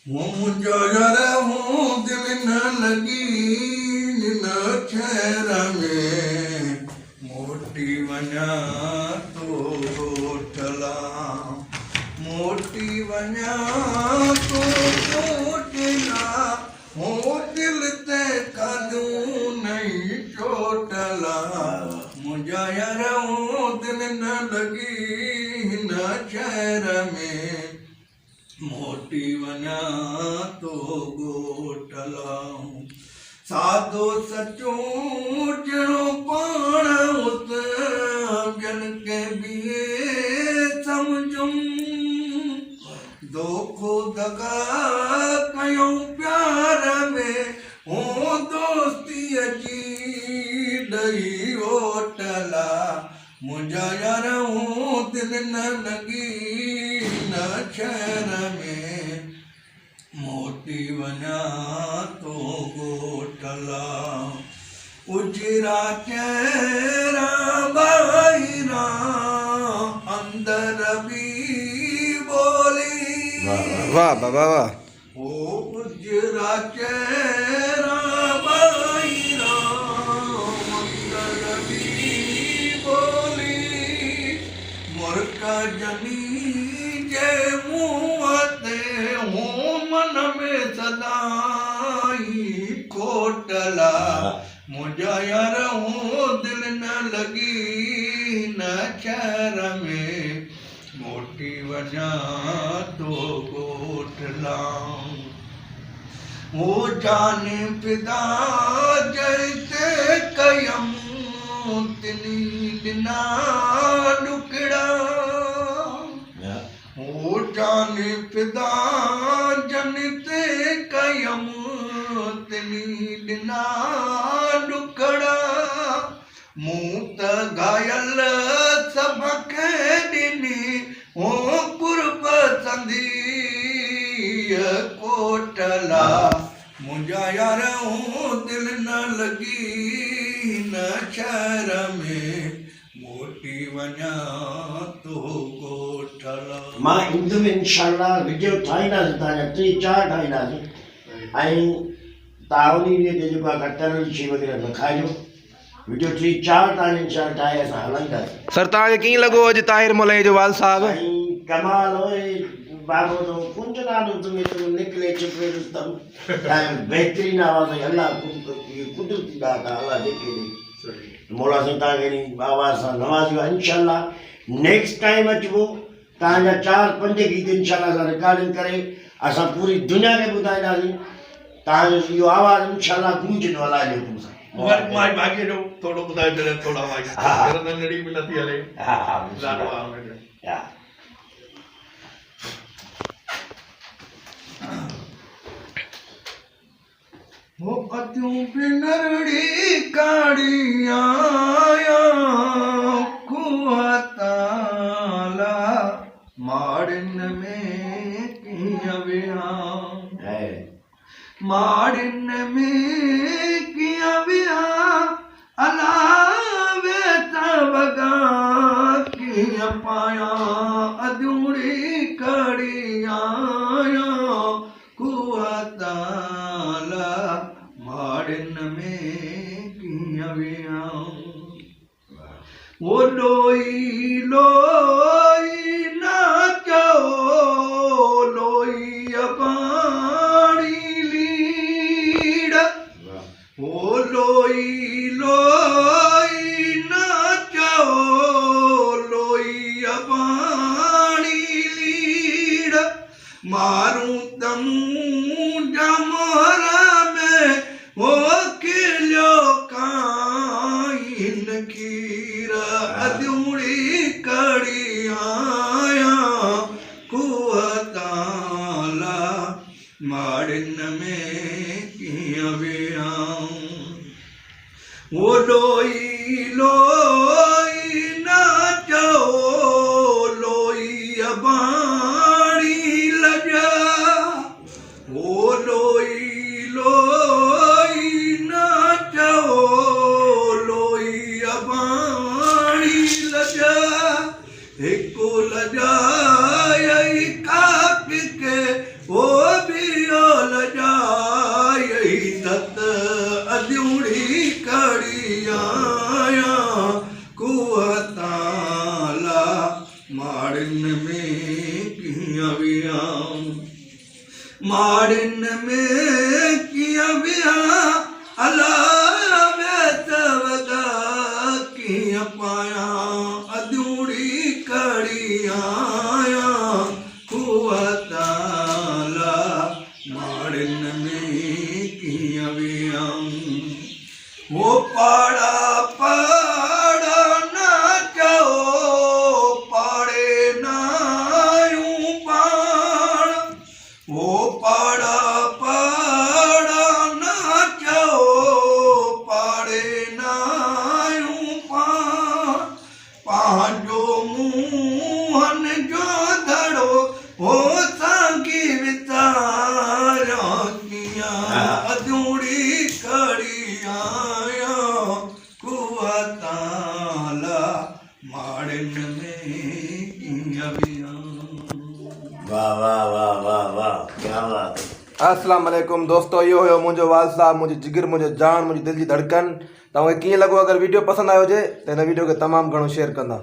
वो मुझो यार हूँ दिल न लगी न खैर में मोटी वञा तो गोठला मोटी वञा तो गोठला हो दिल ते कदूं नहीं चोटला मुझा यार हूँ दिल न लगी न खैर में मोटी वञा तो गोठला साधो सचो जणो पाण उत जन के बिए समझूं दोखो दगा कयूं प्यार में हो दोस्ती अची ॾई ओटला मुंहिंजा यार हूं दिल न लगी न शहर में मोटी वञा तो गोठला उजरा चेहरा ॿाहिरा अंदर बि बोली वाह बाबा वाह ओ उजरा चेहरा ॿाहिरा अंदर बि बोली मुर्का जमी जे मुंह ते हूं मन में सदाई कोटला मुझा यार हूं दिल न लगी न शहर में मोटी वञा तो गोठला वो जाने फिदा जैसे कयम तिनी बिना डुकड़ा वो जाने फिदा जनते कयम तिनी बिना डुकड़ा मूं त घायल सबके ॾिनी हो कुर्ब संधी कोटला मुंहिंजा यार हूं दिल न लगी न शहर में मोटी वञा तो गोठला मां ईंदुमि इंशाअल्लाह वीडियो ठाहींदासीं तव्हांजा 3-4 ठाहींदासीं ऐं तव्हां उन ते जेको आहे तरियल शइ वग़ैरह न खाइजो वीडियो 3-4 तव्हांजे इंशाअल्लाह ठाहे असां हलाईंदासीं सर तव्हांखे कीअं लॻो अॼु ताहिर मलई जो वाल साहब ऐं कमाल होए बाबो तो कुंज नालो तुम्हें तो निकले चुके रुस्तम ऐं बहितरीन आवाज़ में अल्लाह कुदरती बात आहे अल्लाह जेके ॾे मौला साईं तव्हांखे आवाज़ सां नवाज़ियो आहे इंशाअल्लाह नेक्स्ट टाइम अचिबो तव्हांजा 4-5 गीत इंशाअल्लाह असां रिकॉर्डिंग करे असां पूरी दुनिया खे ॿुधाईंदासीं तव्हांजो इहो आवाज़ इंशाअल्लाह गूंजंदो अलाह जे हुकुम सां मां भाग्य जो थोड़ो ॿुधाए छॾियो थोड़ा भाई नंढड़ी बि नथी हले ॾाढो आहे वो अतियों पे नरड़ी काड़िया कुआताला माड़न में किया विया माड़न में किया विया अलावे तवगा किया पाया अधूरी कड़िया कुआताला माड़न में किया विया वो लोई लोई नाचो लोई पानी लीड़ वो लोई लोई नाचो लोई पानी लीड़ मारूं तमू जमरा में वो किलो काइन खीरा अधूरी कड़िया कुआताला माड़न में किया विया वो लोई लोई नाचो लोई बाणी लजा वो लोई लोई नाचो लोई बाणी लजा हिकु लजाई काक के वो भी वियां माड़िन में किया विया अला वेत वगा किया पाया अधूरी कड़िया कुआताला माड़िन में किया विया वो पाड़ा पाड़ा ना जाओ पाड़े ना यूं पाड़ वो पाड़ा पाड़ा ना जाओ पाड़े ना यूं पाड़ पांजो मुहन जो धड़ो हो सांगी वितारा किया अधूरी कड़िया कुआताला माड़िन में किया विया। वाह वाह वाह वाह वाह क्या बात है। अस्सलाम वालेकुम दोस्तों, इहो हुयो मुंहिंजो वाल साहब, मुंहिंजी जिगर, मुंहिंजो जान, मुंहिंजी दिलि जी धड़कन। तव्हांखे कीअं लॻो? अगरि वीडियो पसंदि आयो हुजे त हिन वीडियो खे तमामु घणो शेयर कंदा।